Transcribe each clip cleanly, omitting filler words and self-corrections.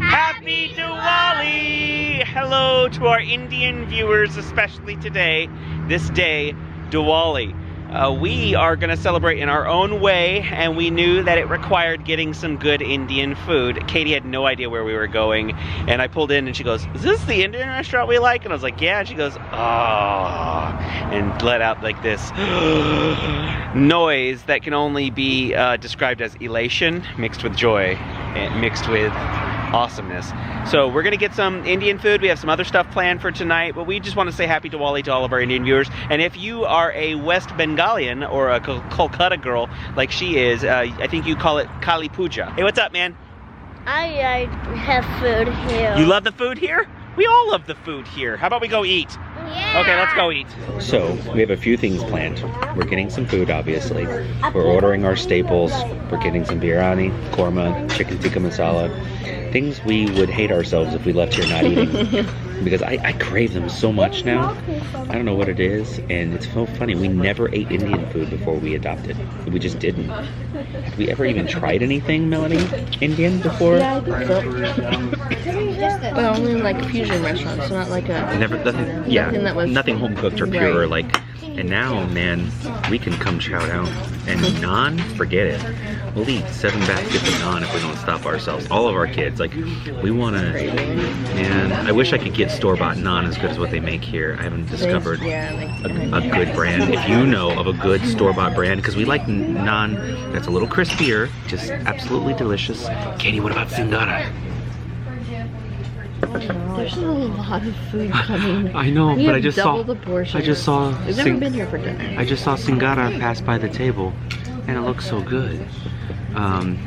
Happy Diwali! Hello to our Indian viewers, especially today, this day, Diwali. We are going to celebrate in our own way, and we knew that it required getting some good Indian food. Katie had no idea where we were going, and I pulled in and she goes, "Is this the Indian restaurant we like?" And I was like, "Yeah." And she goes, "Oh," and let out like this noise that can only be described as elation mixed with joy and mixed with awesomeness. So we're gonna get some Indian food. We have some other stuff planned for tonight, but we just want to say happy Diwali to all of our Indian viewers. And if you are a West Bengalian or a Kolkata girl like she is, I think you call it Kali Puja. Hey, what's up, man? I have food here. You love the food here? We all love the food here. How about we go eat? Yeah. Okay, let's go eat. So, we have a few things planned. We're getting some food, obviously. We're ordering our staples. We're getting some biryani, korma, chicken tikka masala. Things we would hate ourselves if we left here not eating. Because I crave them so much now. I don't know what it is, and it's so funny. We never ate Indian food before we adopted. We just didn't. Have we ever even tried anything, Melanie, Indian before? Yeah, I think so. But only in like fusion restaurants, so not like a... Nothing home cooked or pure, like. And now, man, we can come chow down. And naan, forget it. We'll eat 7 baskets of naan if we don't stop ourselves. All of our kids, like, we want to, man, I wish I could get store-bought naan as good as what they make here. I haven't discovered a good brand. If you know of a good store-bought brand, because we like naan that's a little crispier, just absolutely delicious. Katie, what about Singara? There's a lot of food coming. I know, but I just saw. The portion. I just saw. We've never been here for dinner. I just saw Singara pass by the table, and it looks so good. Dang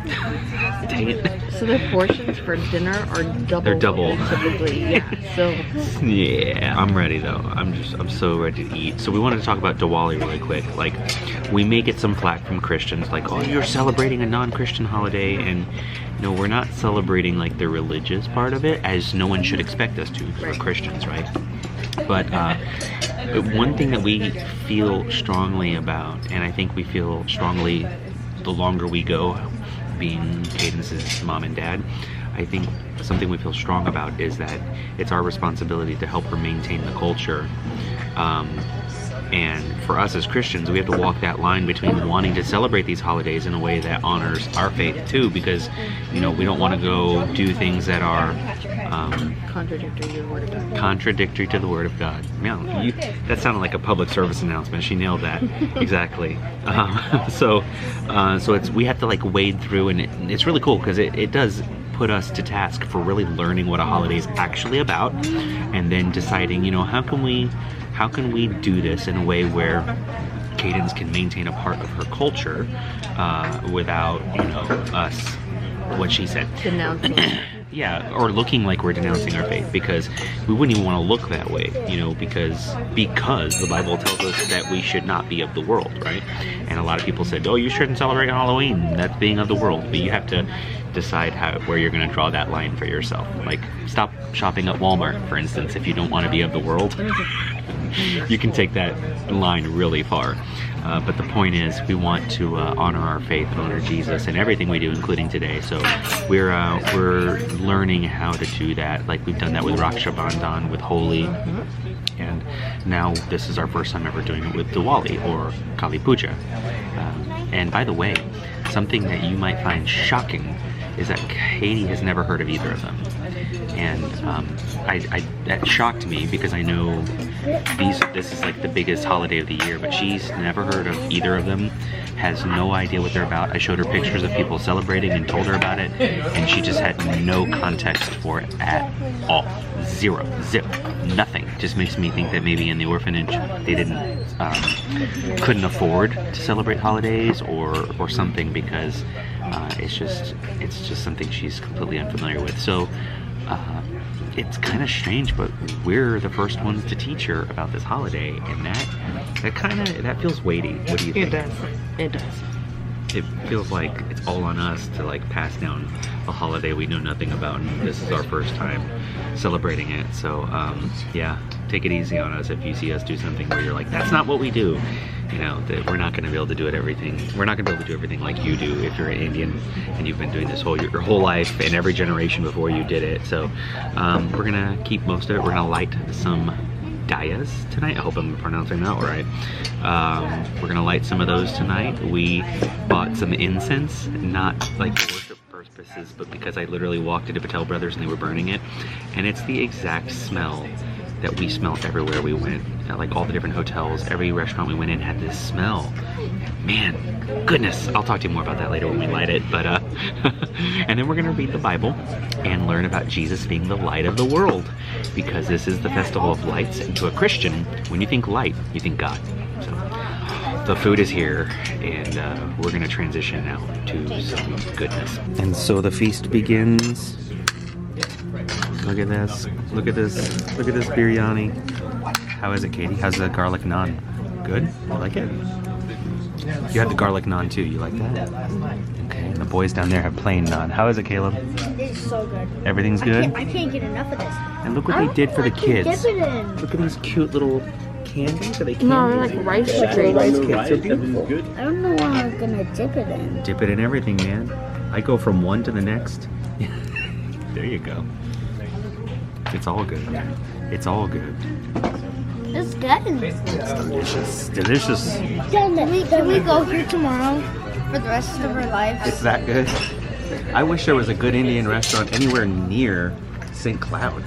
it. So their portions for dinner are double. They're double. Typically, yeah. So. Yeah, I'm ready though. I'm so ready to eat. So we wanted to talk about Diwali really quick. Like, we may get some flack from Christians, like, "Oh, you're celebrating a non-Christian holiday," and no, we're not celebrating like the religious part of it, as no one should expect us to. We're Christians, right? But one thing that we feel strongly about, and I think we feel strongly the longer we go, being Cadence's mom and dad, I think something we feel strong about is that it's our responsibility to help her maintain the culture. And for us as Christians, we have to walk that line between wanting to celebrate these holidays in a way that honors our faith too, because, you know, we don't want to go do things that are contradictory to the Word of God. Contradictory to the Word of God. Man, that sounded like a public service announcement. She nailed that. Exactly. So we have to like wade through, and it's really cool because it does put us to task for really learning what a holiday is actually about, and then deciding, you know, how can we do this in a way where Cadence can maintain a part of her culture without, you know, us, what she said, denouncing. Yeah, or looking like we're denouncing our faith, because we wouldn't even want to look that way, you know, because the Bible tells us that we should not be of the world, right? And a lot of people said, "Oh, you shouldn't celebrate Halloween, that's being of the world." But you have to decide where you're going to draw that line for yourself. Like, stop shopping at Walmart, for instance, if you don't want to be of the world. You can take that line really far. But the point is, we want to honor our faith and honor Jesus in everything we do, including today. So we're learning how to do that. Like, we've done that with Raksha Bandhan, with Holi, and now this is our first time ever doing it with Diwali or Kali Puja. And by the way, something that you might find shocking is that Katie has never heard of either of them. And that shocked me, because I know this is like the biggest holiday of the year, but she's never heard of either of them, has no idea what they're about. I showed her pictures of people celebrating and told her about it, and she just had no context for it at all. Zero, zip, nothing. Just makes me think that maybe in the orphanage they couldn't afford to celebrate holidays or something, because it's just something she's completely unfamiliar with. So it's kind of strange, but we're the first ones to teach her about this holiday, and that feels weighty. What do you think? It does. it feels like it's all on us to like pass down a holiday we know nothing about, and this is our first time celebrating it. So yeah, take it easy on us if you see us do something where you're like, that's not what we do. You know, that we're not going to be able to do everything. We're not going to be able to do everything like you do if you're an Indian and you've been doing this your whole life and every generation before you did it. So we're gonna keep most of it. We're gonna light some diyas tonight. I hope I'm pronouncing that right. We're gonna light some of those tonight. We bought some incense, not like for worship purposes, but because I literally walked into Patel Brothers and they were burning it, and it's the exact smell that we smelled everywhere we went. Like all the different hotels, every restaurant we went in had this smell. Man, goodness, I'll talk to you more about that later when we light it, but and then we're gonna read the Bible and learn about Jesus being the light of the world, because this is the festival of lights, and to a Christian, when you think light, you think God. So the food is here, and we're gonna transition now to some goodness. And so the feast begins. Look at this, look at this, look at this biryani. How is it, Katie? How's the garlic naan? Good? You like it? You had the garlic naan too, you like that? Okay, and the boys down there have plain naan. How is it, Caleb? It's so good. Everything's good? I can't get enough of this. And look what they did for the kids. Dip it in. Look at these cute little candies. Are they candies? No, they're like rice treats. Rice cakes are beautiful. I don't know what I'm gonna dip it in. Dip it in everything, man. I go from one to the next. There you go. It's all good. It's all good. It's good. It's delicious. Delicious. Can we go here tomorrow for the rest of our lives? It's that good. I wish there was a good Indian restaurant anywhere near St. Cloud.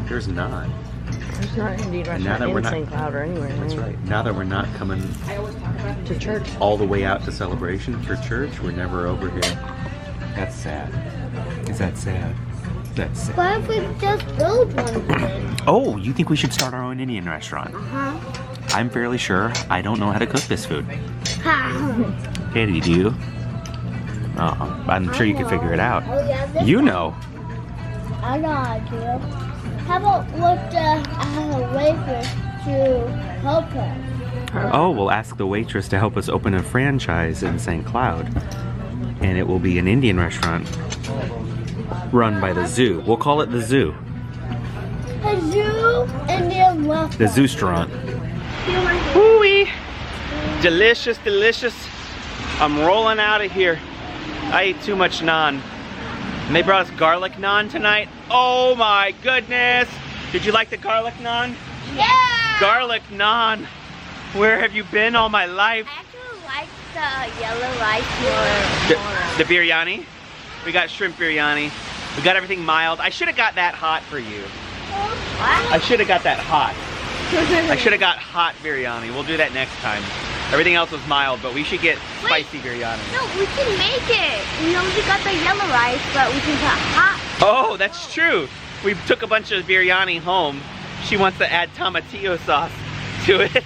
There's not. There's not an Indian And now restaurant that we're in not- St. Cloud or anywhere. That's right. Now that we're not coming To church. all the way out to Celebration for church, we're never over here. That's sad. Is that sad? That's sad. What if we just build one? Oh, you think we should start our own Indian restaurant? Huh? I'm fairly sure I don't know how to cook this food. Ha. Katie, do you? Oh, I'm sure you can figure it out. Oh, yeah, this You know. I know I do. How about what a waitress to help us? Oh, we'll ask the waitress to help us open a franchise in St. Cloud. And it will be an Indian restaurant run by the zoo. We'll call it the zoo. A zoo and then left. The Zoostrant. Woo-wee! Delicious, delicious. I'm rolling out of here. I ate too much naan. And they brought us garlic naan tonight. Oh my goodness! Did you like the garlic naan? Yeah! Garlic naan! Where have you been all my life? I actually like the yellow rice more. The biryani. We got shrimp biryani. We got everything mild. I should have got that hot for you. I What? should have got that hot. I should have got hot biryani. We'll do that next time. Everything else was mild, but we should get spicy biryani. No, we can make it. We only got the yellow rice, but we can put hot. Oh, that's true. We took a bunch of biryani home. She wants to add tomatillo sauce to it.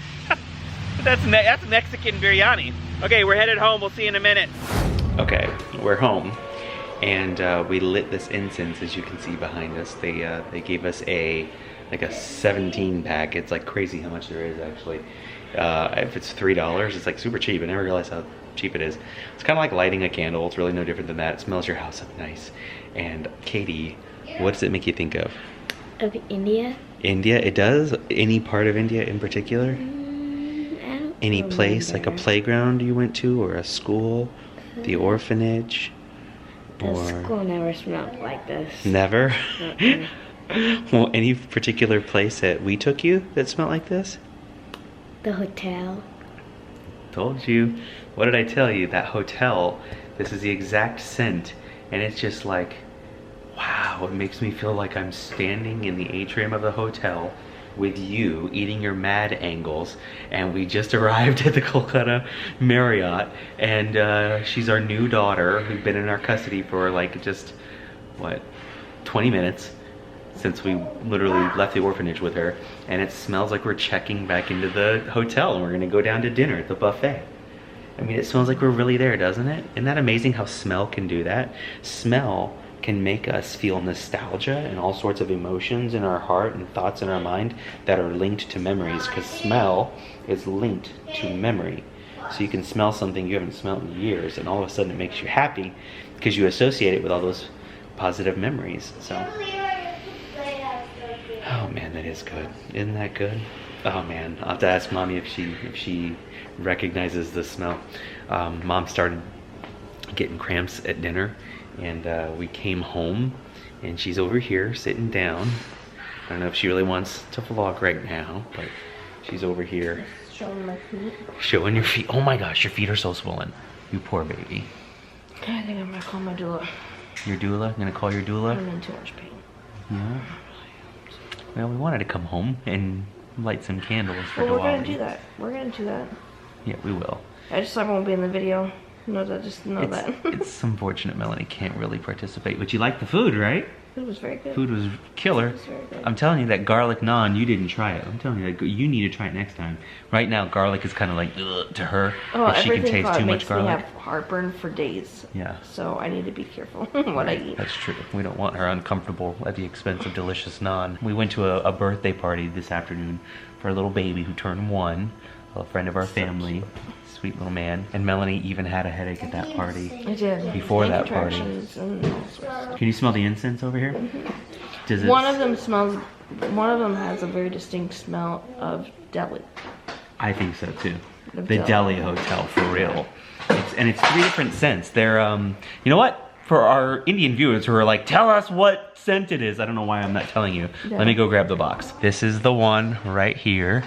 That's Mexican biryani. Okay, we're headed home. We'll see you in a minute. Okay, we're home. And we lit this incense, as you can see behind us. They gave us a 17 pack. It's like crazy how much there is actually. If it's $3, it's like super cheap. I never realized how cheap it is. It's kind of like lighting a candle. It's really no different than that. It smells your house up nice. And Katie, what does it make you think of? Of India? India? It does? Any part of India in particular? I don't Any place, like a playground you went to, or a school, the orphanage? The school never smelled like this. Never? Well, any particular place that we took you that smelled like this? The hotel. Told you. What did I tell you? That hotel, this is the exact scent. And it's just like, wow, it makes me feel like I'm standing in the atrium of the hotel with you eating your mad angles, and we just arrived at the Kolkata Marriott, and she's our new daughter who's been in our custody for like just, what, 20 minutes since we literally left the orphanage with her, and it smells like we're checking back into the hotel and we're gonna go down to dinner at the buffet. I mean, it smells like we're really there, doesn't it? Isn't that amazing how smell can do that? Smell can make us feel nostalgia and all sorts of emotions in our heart and thoughts in our mind that are linked to memories, because smell is linked to memory. So you can smell something you haven't smelled in years, and all of a sudden it makes you happy because you associate it with all those positive memories. So, oh man, that is good. Isn't that good? Oh man, I'll have to ask Mommy if she recognizes the smell. Mom started getting cramps at dinner, and we came home, and she's over here sitting down. I don't know if she really wants to vlog right now, but she's over here. Showing my feet. Showing your feet. Oh my gosh, your feet are so swollen. You poor baby. I think I'm gonna call my doula. Your doula? I'm gonna call your doula? I'm in too much pain. Yeah. Well, we wanted to come home and light some candles for Well, Diwali. we're gonna do that. We're gonna do that. Yeah, we will. I just won't be in the video. No, just know that. It's unfortunate Melanie can't really participate, but you like the food, right? It was very good. Food was killer. It was very good. I'm telling you that garlic naan, you didn't try it. I'm telling you that you need to try it next time. Right now, garlic is kind of like ugh, to her. Oh, if she can everything taste too much makes garlic. me have heartburn for days. Yeah. So I need to be careful what I eat. That's true. We don't want her uncomfortable at the expense of delicious naan. We went to a birthday party this afternoon for a little baby who turned 1, a friend of our family. Sweet little man. And Melanie even had a headache at that party. I did. Before And that party. contractions and all sorts. Can you smell the incense over here? Does it? One of them has a very distinct smell of deli. I think so too. Of The Deli Hotel, for real. It's 3 different scents. They're, you know what? For our Indian viewers who are like, tell us what scent it is. I don't know why I'm not telling you. Yeah. Let me go grab the box. This is the one right here.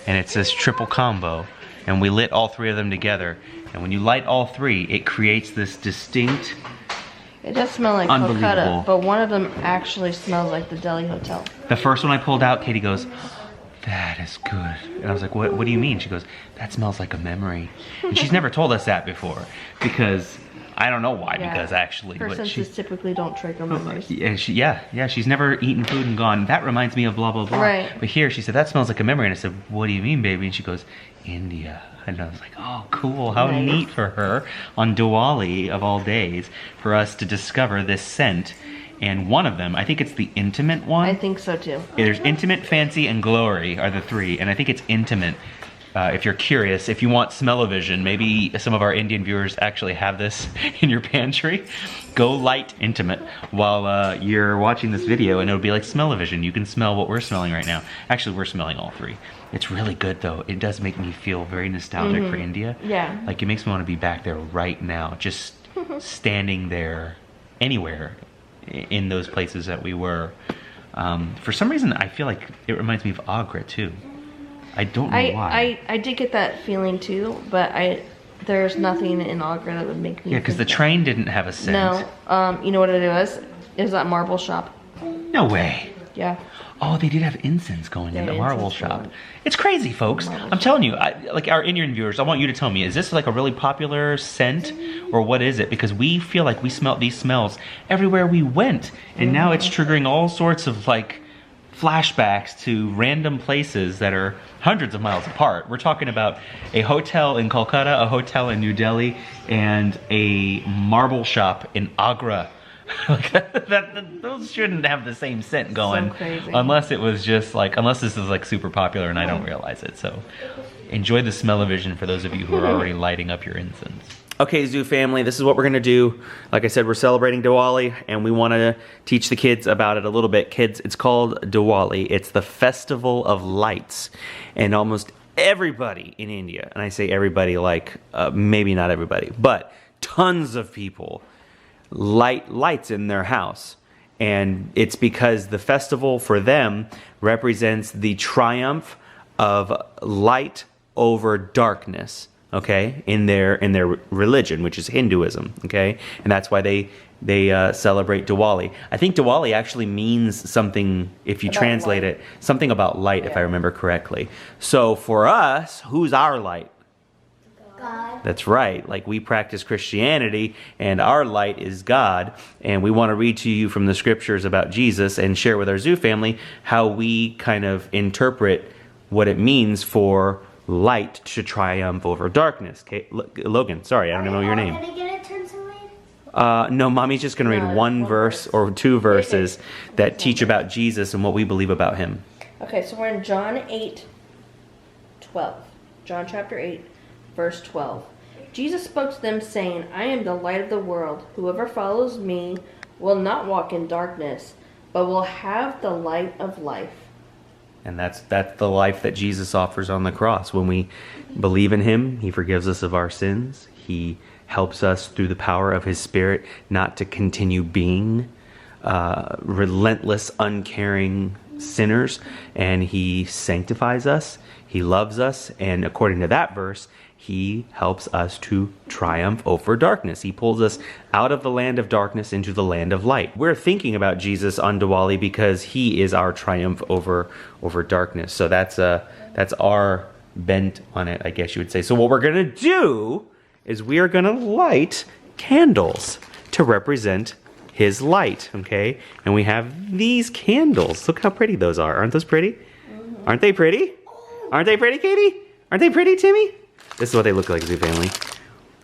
And it's this triple combo. And we lit all 3 of them together. And when you light all 3, it creates this distinct, It does smell like Unbelievable. Kolkata, but one of them actually smells like the Deli Hotel. the first one I pulled out, Katie goes, that is good. And I was like, what do you mean? She goes, that smells like a memory. And she's never told us that before. Because, I don't know why, Yeah. because actually. Her but senses typically don't trigger memories. Yeah, she's never eaten food and gone, that reminds me of blah, blah, blah. Right. But here, she said, that smells like a memory. And I said, what do you mean, baby? And she goes, India. And I was like, oh, cool. How Nice. neat for her on Diwali, of all days, for us to discover this scent. And one of them, I think it's the intimate one. I think so too. Yeah, there's intimate, fancy, and glory are the 3. And I think it's intimate. If you're curious, if you want smell-o-vision, maybe some of our Indian viewers actually have this in your pantry. Go light intimate while you're watching this video, and it'll be like smell-o-vision. You can smell what we're smelling right now. Actually, we're smelling all 3. It's really good, though. It does make me feel very nostalgic for India. Yeah. Like, it makes me want to be back there right now, just standing there anywhere in those places that we were. For some reason, I feel like it reminds me of Agra, too. I don't know why. I did get that feeling too, but there's nothing in Agra that would make me. Yeah, because the think train didn't have a scent. No, you know what it was? It was that marble shop. No way. Yeah. Oh, they did have incense going in Yeah, the marble incense shop. going. It's crazy, folks. I'm telling you, like our Indian viewers, I want you to tell me, is this like a really popular scent, or what is it? Because we feel like we smelt these smells everywhere we went, and now it's triggering all sorts of like flashbacks to random places that are hundreds of miles apart. We're talking about a hotel in Kolkata, a hotel in New Delhi, and a marble shop in Agra. Those shouldn't have the same scent going, So crazy. unless it was just like, unless this is like super popular and I don't realize it. So enjoy the smell-o-vision for those of you who are already lighting up your incense. Okay, Zoo family, this is what we're gonna do. Like I said, we're celebrating Diwali, and we wanna teach the kids about it a little bit. Kids, it's called Diwali. It's the Festival of Lights. And almost everybody in India, and I say everybody like, maybe not everybody, but tons of people light lights in their house. And it's because the festival for them represents the triumph of light over darkness. Okay, in their religion, which is Hinduism. Okay, and that's why they celebrate Diwali. I think Diwali actually means something, if you About translate light. it, something about light, if I remember correctly. So for us, who's our light? God. That's right. Like, we practice Christianity, and our light is God. And we want to read to you from the scriptures about Jesus and share with our Zoo family how we kind of interpret what it means for light to triumph over darkness. Okay, Logan, sorry, I don't know your name. Can I get a turn to read? No, Mommy's just going to read one verse or 2 verses that teach about Jesus and what we believe about him. Okay, so we're in John 8:12. John chapter 8, Verse 12. Jesus spoke to them, saying, I am the light of the world. Whoever follows me will not walk in darkness, but will have the light of life. And that's the life that Jesus offers on the cross. When we believe in him, he forgives us of our sins. He helps us through the power of his Spirit not to continue being relentless, uncaring sinners. And he sanctifies us. He loves us. And according to that verse, he helps us to triumph over darkness. He pulls us out of the land of darkness into the land of light. We're thinking about Jesus on Diwali because he is our triumph over darkness. So that's our bent on it, I guess you would say. So what we're going to do is we are going to light candles to represent his light, okay? And we have these candles. Look how pretty those are. Aren't those pretty? Mm-hmm. Aren't they pretty? Aren't they pretty, Katie? Aren't they pretty, Timmy? This is what they look like, Zoo Family.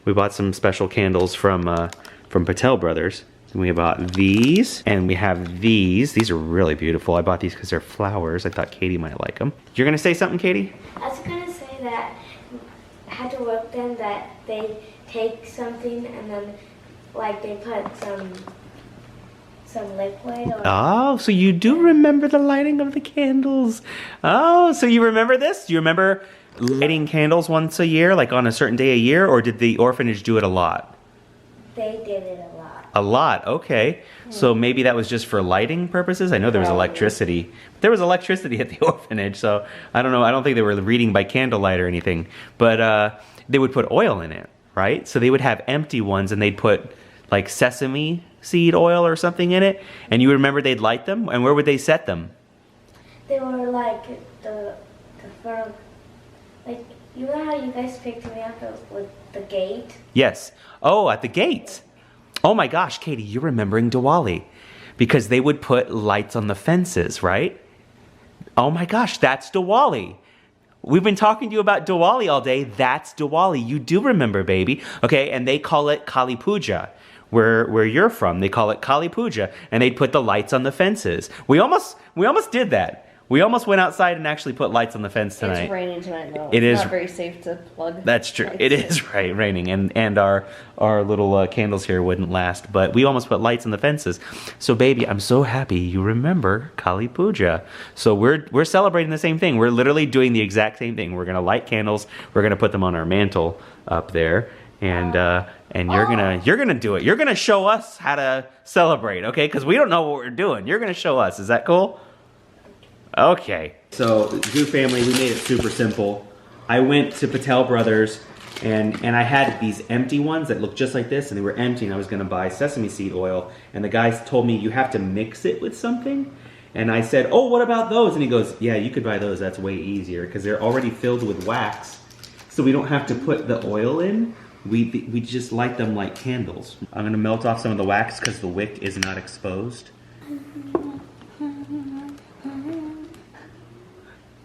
We bought some special candles from Patel Brothers. And we bought these, and we have these. These are really beautiful. I bought these because they're flowers. I thought Katie might like them. You're gonna say something, Katie? I was gonna say that I had to work them that they take something and then like they put some liquid or... Oh, so you do remember the lighting of the candles. Oh, so you remember this? Do you remember lighting candles once a year, like on a certain day a year, or did the orphanage do it a lot? They did it a lot. A lot, okay. So maybe that was just for lighting purposes? I know there was electricity. There was electricity at the orphanage, so I don't know. I don't think they were reading by candlelight or anything. But they would put oil in it, right? So they would have empty ones, and they'd put like sesame seed oil or something in it. And you remember they'd light them? And where would they set them? They were like the firm... Like, you know how you guys picked me up with the gate? Yes. Oh, at the gate. Oh my gosh, Katie, you're remembering Diwali. Because they would put lights on the fences, right? Oh my gosh, that's Diwali. We've been talking to you about Diwali all day. That's Diwali. You do remember, baby. Okay, and they call it Kali Puja. Where you're from, they call it Kali Puja. And they'd put the lights on the fences. We almost did that. We almost went outside and actually put lights on the fence tonight. It's raining tonight, though. It's not very safe to plug. That's true. It is raining, and our little candles here wouldn't last. But we almost put lights on the fences. So, baby, I'm so happy you remember Kali Puja. So we're celebrating the same thing. We're literally doing the exact same thing. We're gonna light candles. We're gonna put them on our mantle up there, and you're gonna do it. You're gonna show us how to celebrate, okay? Because we don't know what we're doing. You're gonna show us. Is that cool? Okay, so Zoo Family, we made it super simple. I went to Patel Brothers and I had these empty ones that looked just like this, and they were empty, and I was gonna buy sesame seed oil, and the guy told me you have to mix it with something. And I said, oh, what about those? And he goes, yeah, you could buy those, that's way easier, because they're already filled with wax, so we don't have to put the oil in. We just light them like candles. I'm gonna melt off some of the wax because the wick is not exposed.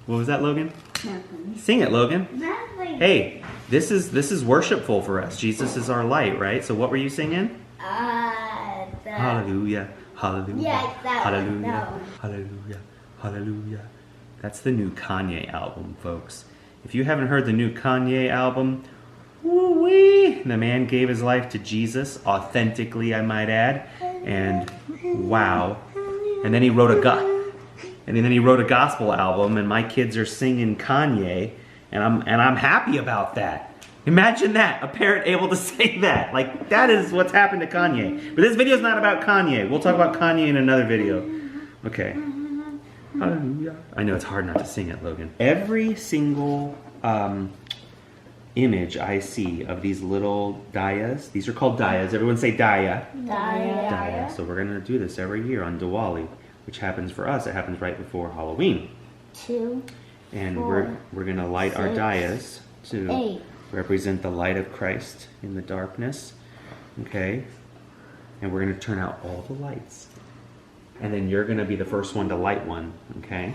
What was that, Logan? Nothing. Sing it, Logan. Nothing. Hey, this is worshipful for us. Jesus is our light, right? So what were you singing? Hallelujah, hallelujah, yeah, that hallelujah, one, that one. hallelujah, hallelujah. That's the new Kanye album, folks. If you haven't heard the new Kanye album, woo-wee, the man gave his life to Jesus, authentically, I might add, and wow. And then he wrote a gospel album, and my kids are singing Kanye, and I'm happy about that. Imagine that, a parent able to say that. Like, that is what's happened to Kanye. But this video is not about Kanye. We'll talk about Kanye in another video. Okay. Hallelujah. I know it's hard not to sing it, Logan. Every single image I see of these little dayas, these are called dayas. Everyone say daya. Daya. So we're gonna do this every year on Diwali, which happens for us. It happens right before Halloween. 2, and 4, we're gonna light 6, our dayas to 8. represent the light of Christ in the darkness. Okay, and we're gonna turn out all the lights, and then you're gonna be the first one to light one. Okay,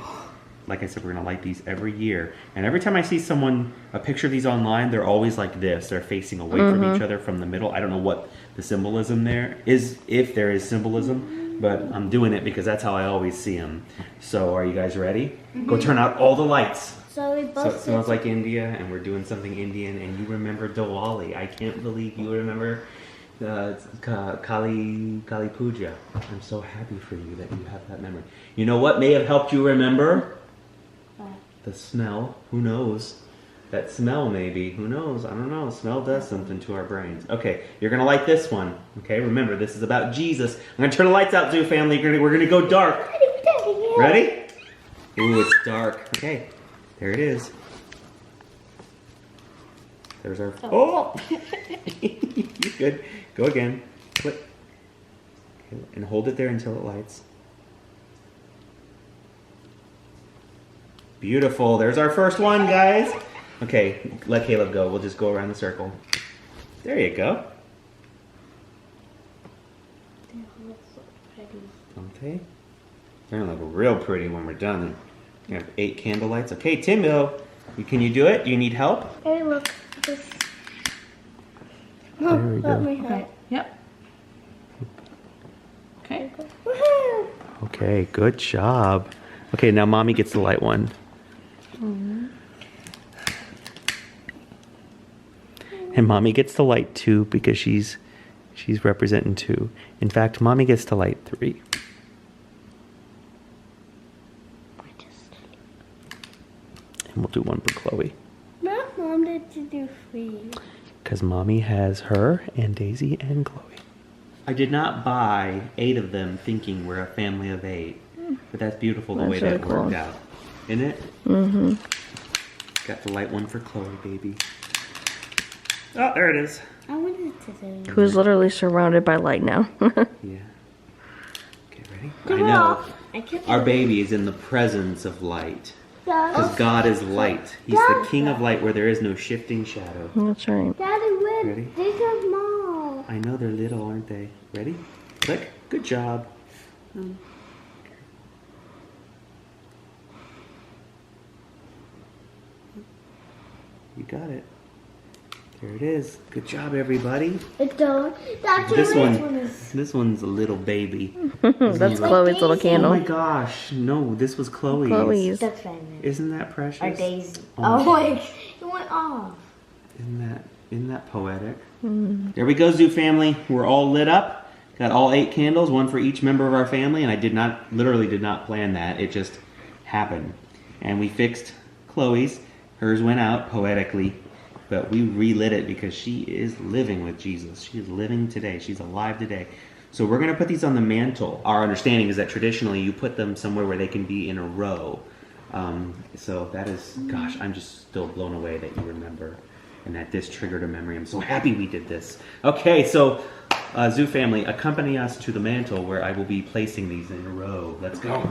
like I said, we're gonna light these every year, and every time I see a picture of these online, they're always like this. They're facing away from each other from the middle. I don't know what the symbolism there is, if there is symbolism, but I'm doing it because that's how I always see them. So are you guys ready? Go turn out all the lights. So we So both it smells like India, and we're doing something Indian, and you remember Diwali. I can't believe you remember Kali Puja. I'm so happy for you that you have that memory. You know what may have helped you remember? The smell. Who knows? That smell maybe. Who knows? I don't know. Smell does something to our brains. Okay, you're going to like this one. Okay, remember, this is about Jesus. I'm going to turn the lights out, Zoo family. We're going to go dark. Ready? Ooh, it's dark. Okay, there it is. There's our... Oh! You're good. Go again. Click. Okay, and hold it there until it lights. Beautiful. There's our first one, guys. Okay, let Caleb go. We'll just go around the circle. There you go. Okay. They're gonna look real pretty when we're done. We have 8 candle lights. Okay, Timbo, can you do it? Do you need help? Hey, look. This. There we go. Let me help. Okay. Yep. Okay. Woohoo! Okay, good job. Okay, now Mommy gets the light one. And Mommy gets the light 2 because she's representing 2. In fact, Mommy gets the light 3. And we'll do one for Chloe. My mom did to do 3. Because Mommy has her and Daisy and Chloe. I did not buy 8 of them thinking we're a family of 8. But that's beautiful the way That's really that cool. worked out. Isn't it? Mm-hmm. Got the light one for Chloe, baby. Oh, there it is. I wanted to do. Who's literally surrounded by light now. Yeah. Okay, ready? I know. I can't. Our baby is in the presence of light. Daddy, Because God is light. He's the king of light where there is no shifting shadow. That's right. where? Ready? These are small. I know they're little, aren't they? Ready? Click. Good job. You got it. There it is. Good job, everybody. It's don't. That's This what one, is. this one's a little baby. That's Chloe's little Oh candle. my gosh! No, this was Chloe's. Chloe's. That's fine. Isn't that precious? Or Daisy. Oh. Oh, wait. It went off. Isn't that poetic? There we go, Zoo family. We're all lit up. Got all 8 candles, one for each member of our family, and I literally did not plan that. It just happened. And we fixed Chloe's. Hers went out poetically, but we relit it because she is living with Jesus. She is living today. She's alive today. So we're going to put these on the mantle. Our understanding is that traditionally you put them somewhere where they can be in a row. So that is, gosh, I'm just still blown away that you remember and that this triggered a memory. I'm so happy we did this. Okay, so Zoo family, accompany us to the mantle where I will be placing these in a row. Let's go.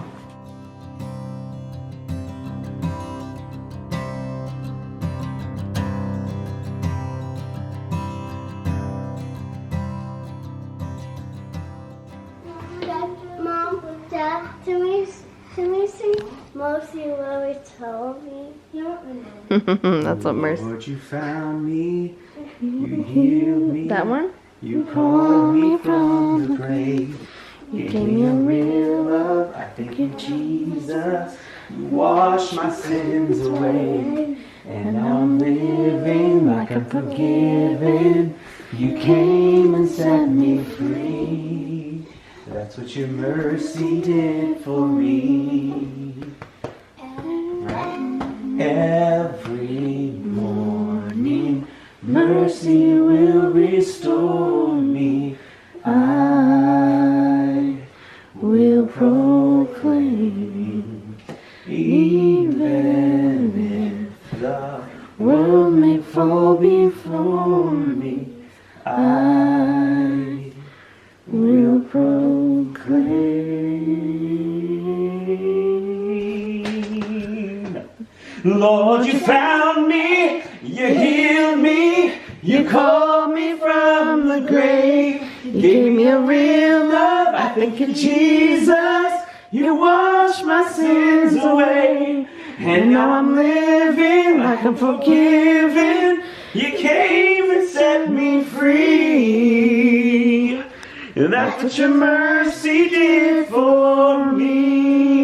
Mom, Dad, can we sing Mercy Will Restore Me? You don't remember. That's what Mercy. Lord, you found me. You healed me. That one? You called me from the grave. You gave me a real love. I thank you, Jesus. You washed my sins away. And now I'm living like I'm forgiven. You came and set me free. That's what your mercy did for me. Right? Every morning, mercy will restore me. I will proclaim, even if the world may fall before me, I will proclaim. Lord, you found me, you healed me, you called me from the grave. You gave me a real love, I thank you, Jesus. You washed my sins away. And now I'm living like I'm forgiven. You came and set me free. And that's what your mercy did for me.